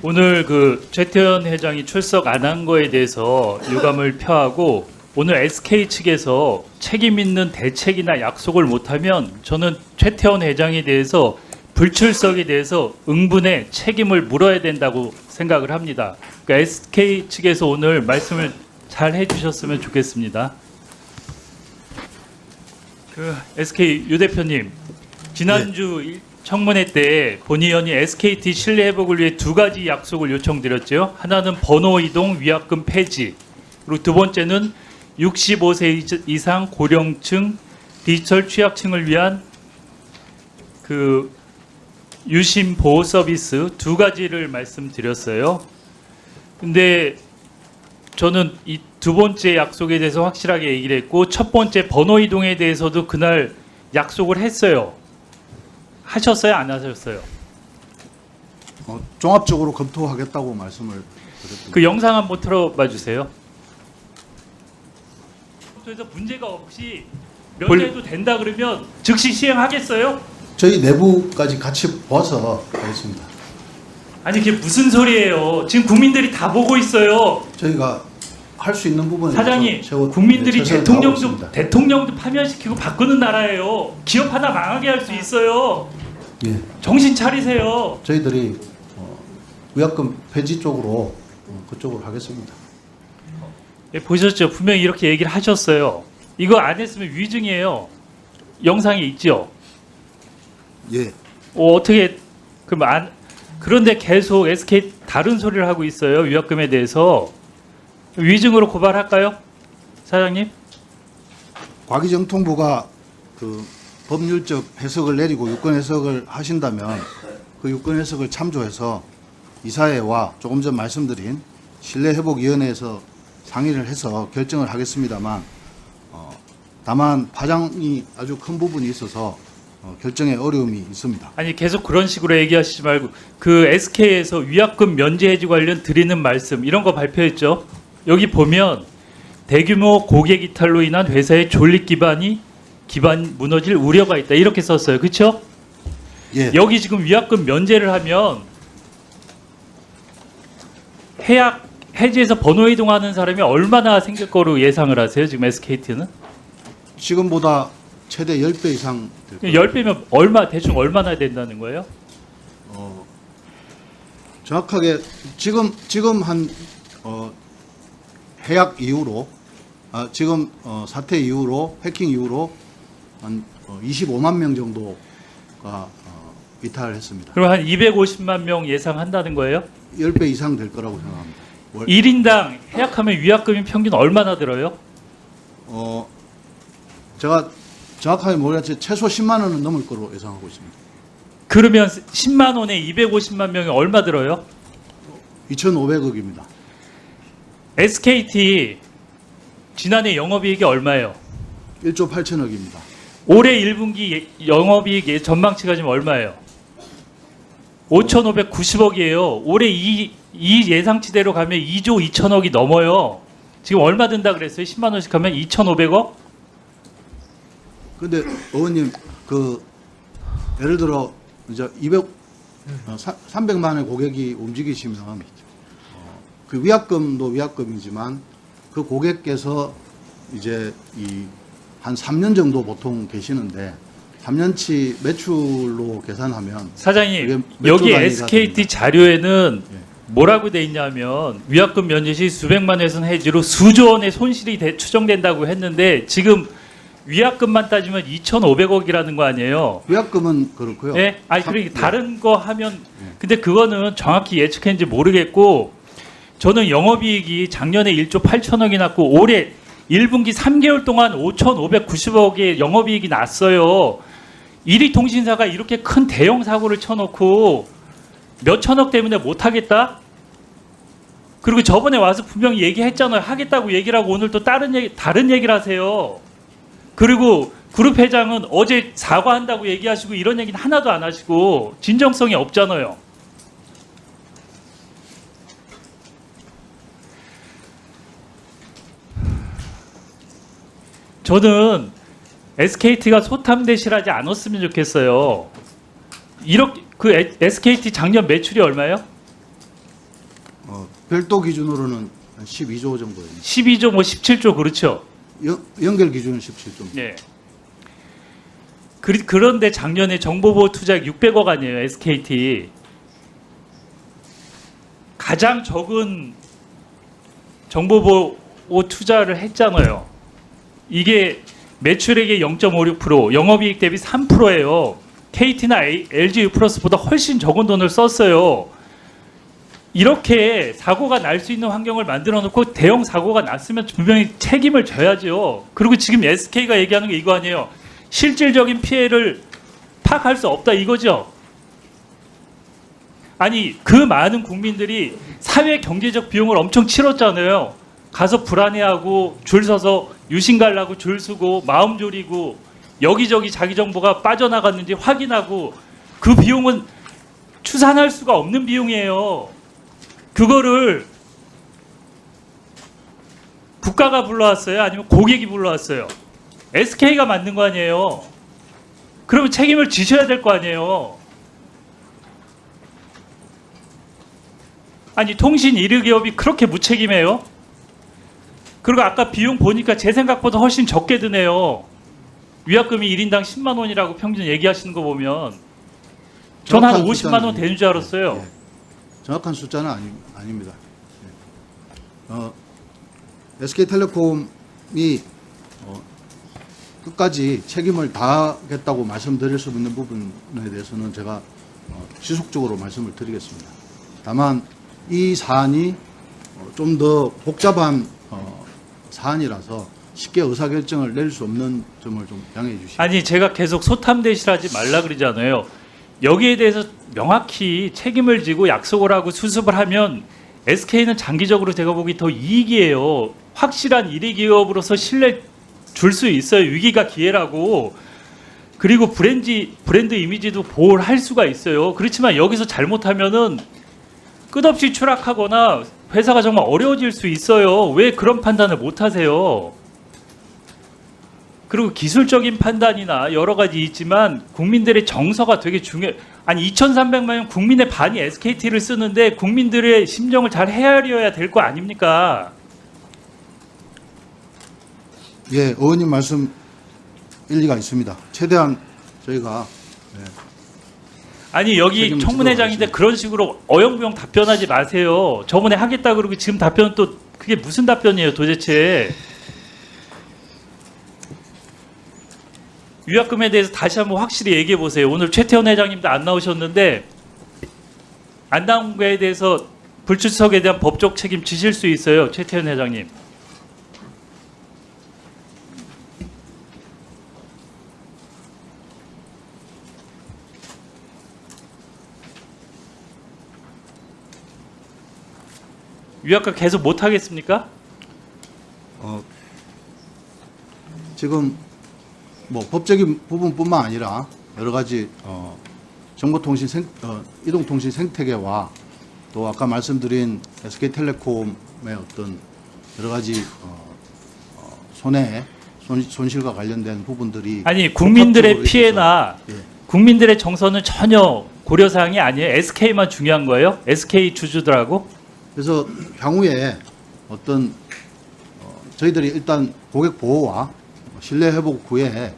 오늘 그 최태원 회장이 출석 안 한 거에 대해서 유감을 표하고 오늘 SK 측에서 책임 있는 대책이나 약속을 못하면 저는 최태원 회장에 대해서 불출석에 대해서 응분의 책임을 물어야 된다고 생각을 합니다. 그러니까 SK 측에서 오늘 말씀을 잘 해주셨으면 좋겠습니다. 그 SK 유 대표님, 지난주 청문회 때 본 의원이 SKT 신뢰 회복을 위해 두 가지 약속을 요청드렸죠. 하나는 번호 이동 위약금 폐지, 그리고 두 번째는 65세 이상 고령층 디지털 취약층을 위한 그 유심 보호 서비스 두 가지를 말씀드렸어요. 근데 저는 이 두 번째 약속에 대해서 확실하게 얘기를 했고, 첫 번째 번호 이동에 대해서도 그날 약속을 했어요. 하셨어요? 안 하셨어요? 종합적으로 검토하겠다고 말씀을 드렸습니다. 그 영상 한번 틀어봐 주세요. 그래서 문제가 없이 면제도 된다 그러면 즉시 시행하겠어요? 저희 내부까지 같이 봐서 하겠습니다. 아니 그게 무슨 소리예요? 지금 국민들이 다 보고 있어요. 저희가 할 수 있는 부분에 사장님, 국민들이 대통령도 파면시키고 바꾸는 나라예요. 기업 하나 망하게 할 수 있어요. 예, 정신 차리세요. 저희들이 위약금 폐지 쪽으로 그쪽으로 하겠습니다. 예, 보셨죠? 분명히 이렇게 얘기를 하셨어요. 이거 안 했으면 위증이에요. 영상에 있죠. 예, 어떻게 그럼 그런데 계속 SK 다른 소리를 하고 있어요. 위약금에 대해서. 위증으로 고발할까요? 사장님? 과기정통부가 그 법률적 해석을 내리고 유권 해석을 하신다면 그 유권 해석을 참조해서 이사회와 조금 전 말씀드린 신뢰회복위원회에서 상의를 해서 결정을 하겠습니다만, 다만 파장이 아주 큰 부분이 있어서 결정에 어려움이 있습니다. 아니 계속 그런 식으로 얘기하시지 말고 그 SK에서 위약금 면제 해지 관련 드리는 말씀 이런 거 발표했죠. 여기 보면 대규모 고객 이탈로 인한 회사의 존립 기반 무너질 우려가 있다 이렇게 썼어요. 그렇죠? 예, 여기 지금 위약금 면제를 하면 해지해서 번호 이동하는 사람이 얼마나 생길 거로 예상을 하세요? 지금 SKT는? 지금보다 최대 10배 이상 될 거예요. 10배면 대충 얼마나 된다는 거예요? 정확하게 지금 한 해약 이후로 지금 사태 이후로 해킹 이후로 한 25만 명 정도가 이탈했습니다. 그럼 한 250만 명 예상한다는 거예요? 10배 이상 될 거라고 생각합니다. 1인당 해약하면 위약금이 평균 얼마나 들어요? 제가 정확하게 모르겠지만 최소 10만 원은 넘을 거로 예상하고 있습니다. 그러면 10만 원에 250만 명이 얼마 들어요? 2,500억입니다. SKT 지난해 영업이익이 얼마예요? 1조 8천억입니다. 올해 1분기 영업이익 전망치가 지금 얼마예요? 5,590억이에요. 올해 이 예상치대로 가면 2조 2천억이 넘어요. 지금 얼마 든다 그랬어요? 10만 원씩 하면 2,500억? 근데 의원님 그 예를 들어 이제 300만의 고객이 움직이시면 그 위약금도 위약금이지만 그 고객께서 이제 한 3년 정도 보통 계시는데 3년치 매출로 계산하면 사장님 그게 여기 단위가 SKT 됩니다. 자료에는 예. 뭐라고 돼 있냐면 위약금 면제 시 수백만 회선 해지로 수조 원의 손실이 추정된다고 했는데 지금 위약금만 따지면 2,500억이라는 거 아니에요? 위약금은 그렇고요. 네? 아니 그러니까 다른 거 하면 근데 그거는 정확히 예측했는지 모르겠고 저는 영업이익이 작년에 1조 8천억이 났고 올해 1분기 3개월 동안 5,590억의 영업이익이 났어요. 1위 통신사가 이렇게 큰 대형 사고를 쳐놓고 몇 천억 때문에 못하겠다? 그리고 저번에 와서 분명히 얘기했잖아요. 하겠다고 얘기를 하고 오늘 또 다른 얘기를 하세요. 그리고 그룹 회장은 어제 사과한다고 얘기하시고 이런 얘기는 하나도 안 하시고 진정성이 없잖아요. 저는 SKT가 소탐대실하지 않았으면 좋겠어요. 이렇게 그 SKT 작년 매출이 얼마예요? 별도 기준으로는 한 12조 정도입니다. 12조 뭐 17조 그렇죠. 연결 기준은 17조. 네. 그런데 작년에 정보보호 투자액 600억 아니에요, SKT. 가장 적은 정보보호 투자를 했잖아요. 이게 매출액의 0.56%, 영업이익 대비 3%예요. KT나 LG 유플러스보다 훨씬 적은 돈을 썼어요. 이렇게 사고가 날 수 있는 환경을 만들어 놓고 대형 사고가 났으면 분명히 책임을 져야죠. 그리고 지금 SK가 얘기하는 게 이거 아니에요. 실질적인 피해를 파악할 수 없다 이거죠. 아니 그 많은 국민들이 사회 경제적 비용을 엄청 치렀잖아요. 가서 불안해하고 줄 서서 유심 갈라고 줄 서고 마음 졸이고 여기저기 자기 정보가 빠져나갔는지 확인하고 그 비용은 추산할 수가 없는 비용이에요. 그거를 국가가 불러왔어요? 아니면 고객이 불러왔어요? SK가 만든 거 아니에요? 그러면 책임을 지셔야 될 거 아니에요? 아니 통신 1위 기업이 그렇게 무책임해요? 그리고 아까 비용 보니까 제 생각보다 훨씬 적게 드네요. 위약금이 1인당 10만 원이라고 평균 얘기하시는 거 보면 전 한 50만 원 되는 줄 알았어요. 예. 정확한 숫자는 아닙니다. SK텔레콤이 끝까지 책임을 다하겠다고 말씀드릴 수 있는 부분에 대해서는 제가 지속적으로 말씀을 드리겠습니다. 다만 이 사안이 좀 더 복잡한 사안이라서 쉽게 의사결정을 내릴 수 없는 점을 좀 양해해 주시기 아니 제가 계속 소탐대실하지 말라 그러잖아요. 여기에 대해서 명확히 책임을 지고 약속을 하고 수습을 하면 SK는 장기적으로 제가 보기 더 이익이에요. 확실한 1위 기업으로서 신뢰 줄 수 있어요. 위기가 기회라고. 그리고 브랜드 이미지도 보호를 할 수가 있어요. 그렇지만 여기서 잘못하면은 끝없이 추락하거나 회사가 정말 어려워질 수 있어요. 왜 그런 판단을 못 하세요? 그리고 기술적인 판단이나 여러 가지 있지만 국민들의 정서가 되게 중요해요. 아니 2,300만 명 국민의 반이 SKT를 쓰는데 국민들의 심정을 잘 헤아려야 될 거 아닙니까? 예, 의원님 말씀 일리가 있습니다. 최대한 저희가 아니 여기 책임을 청문회장인데 지도록 그런 식으로 어영부영 답변하지 마세요. 저번에 하겠다 그러고 지금 답변은 또 그게 무슨 답변이에요 도대체. 위약금에 대해서 다시 한번 확실히 얘기해 보세요. 오늘 최태원 회장님도 안 나오셨는데 안 나온 거에 대해서 불출석에 대한 법적 책임 지실 수 있어요. 최태원 회장님. 위약금 계속 못 하겠습니까? 지금 뭐 법적인 부분뿐만 아니라 여러 가지 정보통신 이동통신 생태계와 또 아까 말씀드린 SK텔레콤의 어떤 여러 가지 손실과 관련된 부분들이 아니 국민들의 복합적으로 피해나 있어서, 예. 국민들의 정서는 전혀 고려사항이 아니에요. SK만 중요한 거예요? SK 주주들하고? 그래서 향후에 어떤 저희들이 일단 고객 보호와 신뢰 회복 후에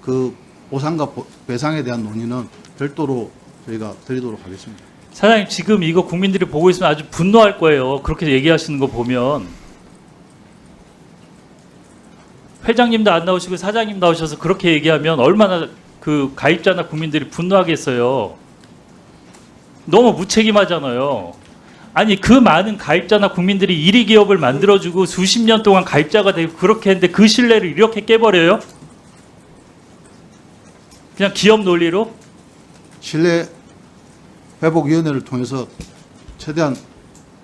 그 보상과 배상에 대한 논의는 별도로 저희가 드리도록 하겠습니다. 사장님 지금 이거 국민들이 보고 있으면 아주 분노할 거예요. 그렇게 얘기하시는 거 보면. 회장님도 안 나오시고 사장님 나오셔서 그렇게 얘기하면 얼마나 그 가입자나 국민들이 분노하겠어요. 너무 무책임하잖아요. 아니 그 많은 가입자나 국민들이 1위 기업을 만들어주고 수십 년 동안 가입자가 되고 그렇게 했는데 그 신뢰를 이렇게 깨버려요? 그냥 기업 논리로? 신뢰 회복위원회를 통해서 최대한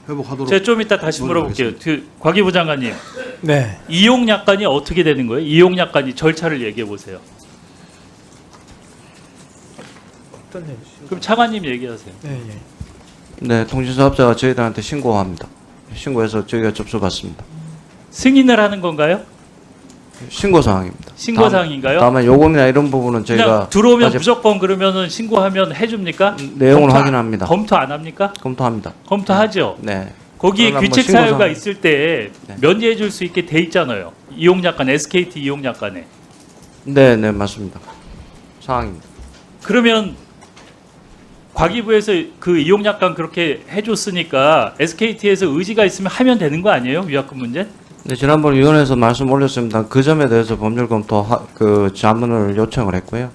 회복하도록. 제가 좀 이따 다시 물어볼게요. 곽기부 장관님, 네. 이용약관이 어떻게 되는 거예요? 이용약관이 절차를 얘기해 보세요. 어떤 내용이시죠? 그럼 차관님 얘기하세요. 네, 예. 네, 통신사업자가 저희들한테 신고합니다. 신고해서 저희가 접수받습니다. 승인을 하는 건가요? 신고 사항입니다. 신고 사항인가요? 다만 요금이나 이런 부분은 그냥 저희가 들어오면 아직 무조건 그러면은 신고하면 해줍니까? 내용을 검토 확인합니다. 검토 안 합니까? 검토합니다. 검토하죠. 네. 거기에 그러나 뭐 규책 신고 사유가 사항- 있을 때 네. 면제해 줄 수 있게 돼 있잖아요. 이용약관 SKT 이용약관에. 네, 네, 맞습니다. 상황입니다. 그러면 과기부에서 그 이용약관 그렇게 해줬으니까 SKT에서 의지가 있으면 하면 되는 거 아니에요? 위약금 문제? 네, 지난번 위원회에서 말씀 올렸습니다. 그 점에 대해서 법률 검토 그 자문을 요청을 했고요.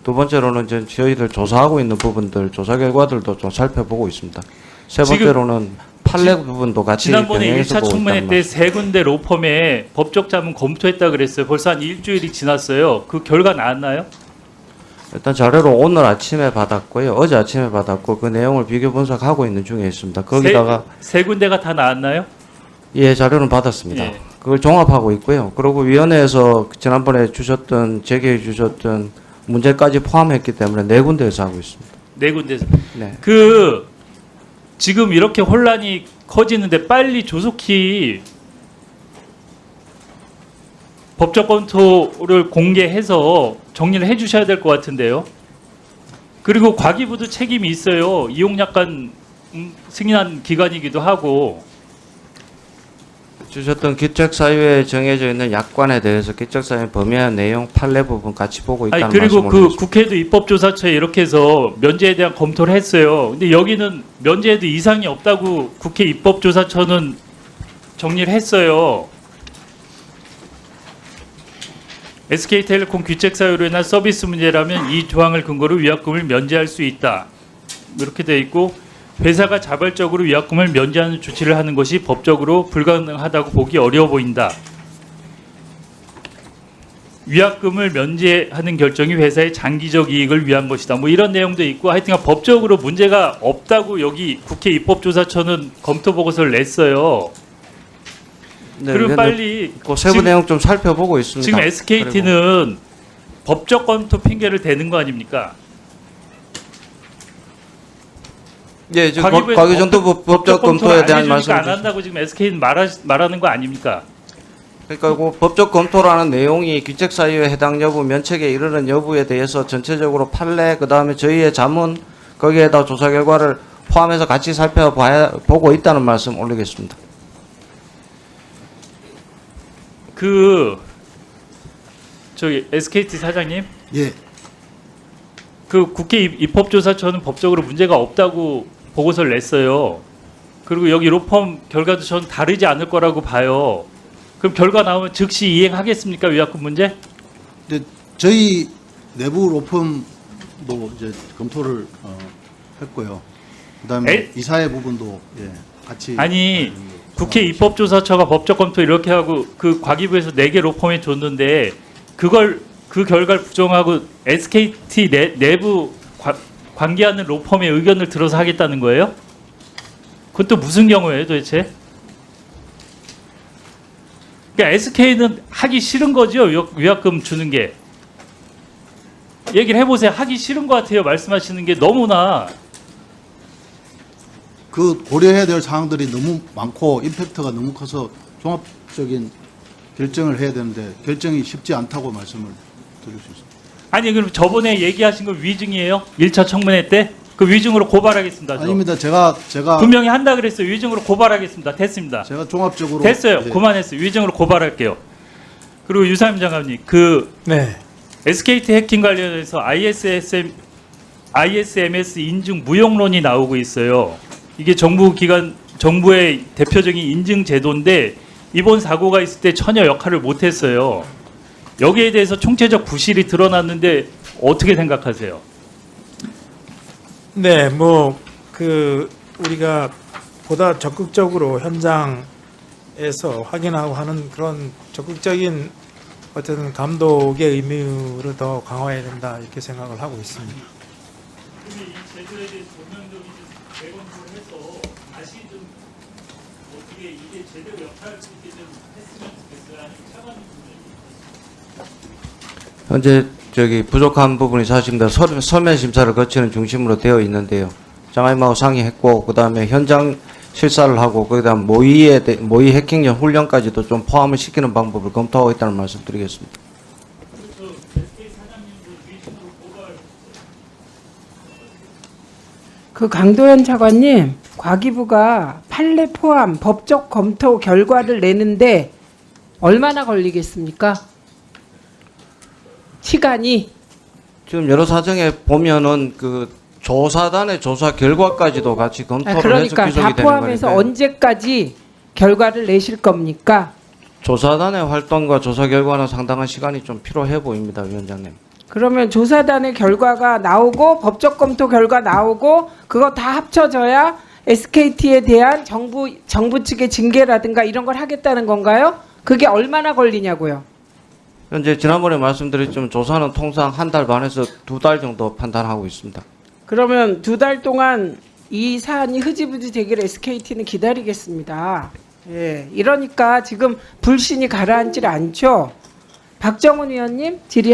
두 번째로는 이제 저희들 조사하고 있는 부분들 조사 결과들도 좀 살펴보고 있습니다. 세 지금 번째로는 판례 부분도 같이 지난번에 병행해서 1차 보고 청문회 있다는 때 세 군데 로펌에 법적 자문 검토했다 그랬어요. 벌써 한 일주일이 지났어요. 그 결과 나왔나요? 일단 자료를 오늘 아침에 받았고요. 어제 아침에 받았고 그 내용을 비교 분석하고 있는 중에 있습니다. 거기다가 세 군데가 다 나왔나요? 예, 자료는 받았습니다. 예. 그걸 종합하고 있고요. 그리고 위원회에서 지난번에 주셨던 제기해 주셨던 문제까지 포함했기 때문에 네 군데에서 하고 있습니다. 네 군데에서. 네. 그 지금 이렇게 혼란이 커지는데 빨리 조속히 법적 검토를 공개해서 정리를 해주셔야 될 것 같은데요. 그리고 과기부도 책임이 있어요. 이용약관 승인한 기관이기도 하고. 주셨던 기책 사유에 정해져 있는 약관에 대해서 기책 사유 범위한 내용 판례 부분 같이 보고 있다는 아니 그리고 말씀을 그 드렸습니다. 국회도 입법조사처에 이렇게 해서 면제에 대한 검토를 했어요. 근데 여기는 면제에도 이상이 없다고 국회 입법조사처는 정리를 했어요. SK텔레콤 귀책 사유로 인한 서비스 문제라면 이 조항을 근거로 위약금을 면제할 수 있다. 이렇게 돼 있고 회사가 자발적으로 위약금을 면제하는 조치를 하는 것이 법적으로 불가능하다고 보기 어려워 보인다. 위약금을 면제하는 결정이 회사의 장기적 이익을 위한 것이다. 뭐 이런 내용도 있고 하여튼 법적으로 문제가 없다고 여기 국회 입법조사처는 검토 보고서를 냈어요. 네, 그리고 네, 빨리 그 세부 지금- 내용 좀 살펴보고 있습니다. 지금 SKT는 법적 검토 핑계를 대는 거 아닙니까? 예, 지금 과기부에서 과기정도 법적 검토에 대한 안 말씀을 한다고 지금 SK는 말하는 거 아닙니까? 그러니까 그 법적 검토라는 내용이 귀책 사유에 해당 여부, 면책에 이르는 여부에 대해서 전체적으로 판례, 그 다음에 저희의 자문, 거기에다 조사 결과를 포함해서 같이 살펴보고 있다는 말씀 올리겠습니다. 저기 SKT 사장님, 예, 그 국회 입법조사처는 법적으로 문제가 없다고 보고서를 냈어요. 그리고 여기 로펌 결과도 저는 다르지 않을 거라고 봐요. 그럼 결과 나오면 즉시 이행하겠습니까? 위약금 문제? 근데 저희 내부 로펌도 이제 검토를 했고요. 그다음에 에? 이사회 부분도 예, 같이 아니 국회 입법조사처가 법적 검토 이렇게 하고 그 과기부에서 4개 로펌에 줬는데 그걸 그 결과를 부정하고 SKT 내부 관계하는 로펌의 의견을 들어서 하겠다는 거예요? 그건 또 무슨 경우예요 도대체? 그러니까 SK는 하기 싫은 거죠 위약금 주는 게. 얘기를 해보세요. 하기 싫은 것 같아요. 말씀하시는 게 너무나. 그 고려해야 될 사항들이 너무 많고 임팩트가 너무 커서 종합적인 결정을 해야 되는데 결정이 쉽지 않다고 말씀을 드릴 수 있습니다. 아니 그럼 저번에 얘기하신 거 위증이에요? 1차 청문회 때? 그 위증으로 고발하겠습니다. 저. 아닙니다. 제가 분명히 한다 그랬어요. 위증으로 고발하겠습니다. 됐습니다. 제가 종합적으로 됐어요. 예, 그만했어요. 위증으로 고발할게요. 그리고 유사임 장관님, 그 네. SKT 해킹 관련해서 ISMS 인증 무용론이 나오고 있어요. 이게 정부의 대표적인 인증 제도인데 이번 사고가 있을 때 전혀 역할을 못했어요. 여기에 대해서 총체적 부실이 드러났는데 어떻게 생각하세요? 네, 뭐 그 우리가 보다 적극적으로 현장에서 확인하고 하는 그런 적극적인 어떤 감독의 의무를 더 강화해야 된다 이렇게 생각을 하고 있습니다. 근데 이 제도에 대해서 전면적인 재검토를 해서 다시 좀 어떻게 이게 제대로 역할할 수 있게 좀 했으면 좋겠어요. 아니 차관 부분이. 현재 저기 부족한 부분이 사실입니다. 서면 심사를 거치는 중심으로 되어 있는데요. 장관님하고 상의했고 그다음에 현장 실사를 하고 그다음 모의 해킹 전 훈련까지도 좀 포함을 시키는 방법을 검토하고 있다는 말씀드리겠습니다. 그 강도현 차관님, 과기부가 판례 포함 법적 검토 결과를 내는데 얼마나 걸리겠습니까? 시간이. 지금 여러 사정에 보면은 그 조사단의 조사 결과까지도 같이 검토를 해서 그러니까 기소가 다 되는 포함해서 거니까 언제까지 결과를 내실 겁니까? 조사단의 활동과 조사 결과는 상당한 시간이 좀 필요해 보입니다, 위원장님. 그러면 조사단의 결과가 나오고 법적 검토 결과 나오고 그거 다 합쳐져야 SKT에 대한 정부 측의 징계라든가 이런 걸 하겠다는 건가요? 그게 얼마나 걸리냐고요? 현재 지난번에 말씀드렸지만 조사는 통상 한 달 반에서 2달 정도 판단하고 있습니다. 그러면 2달 동안 이 사안이 흐지부지 되기를 SKT는 기다리겠습니다. 예, 이러니까 지금 불신이 가라앉질 않죠. 박정훈 의원님 질의.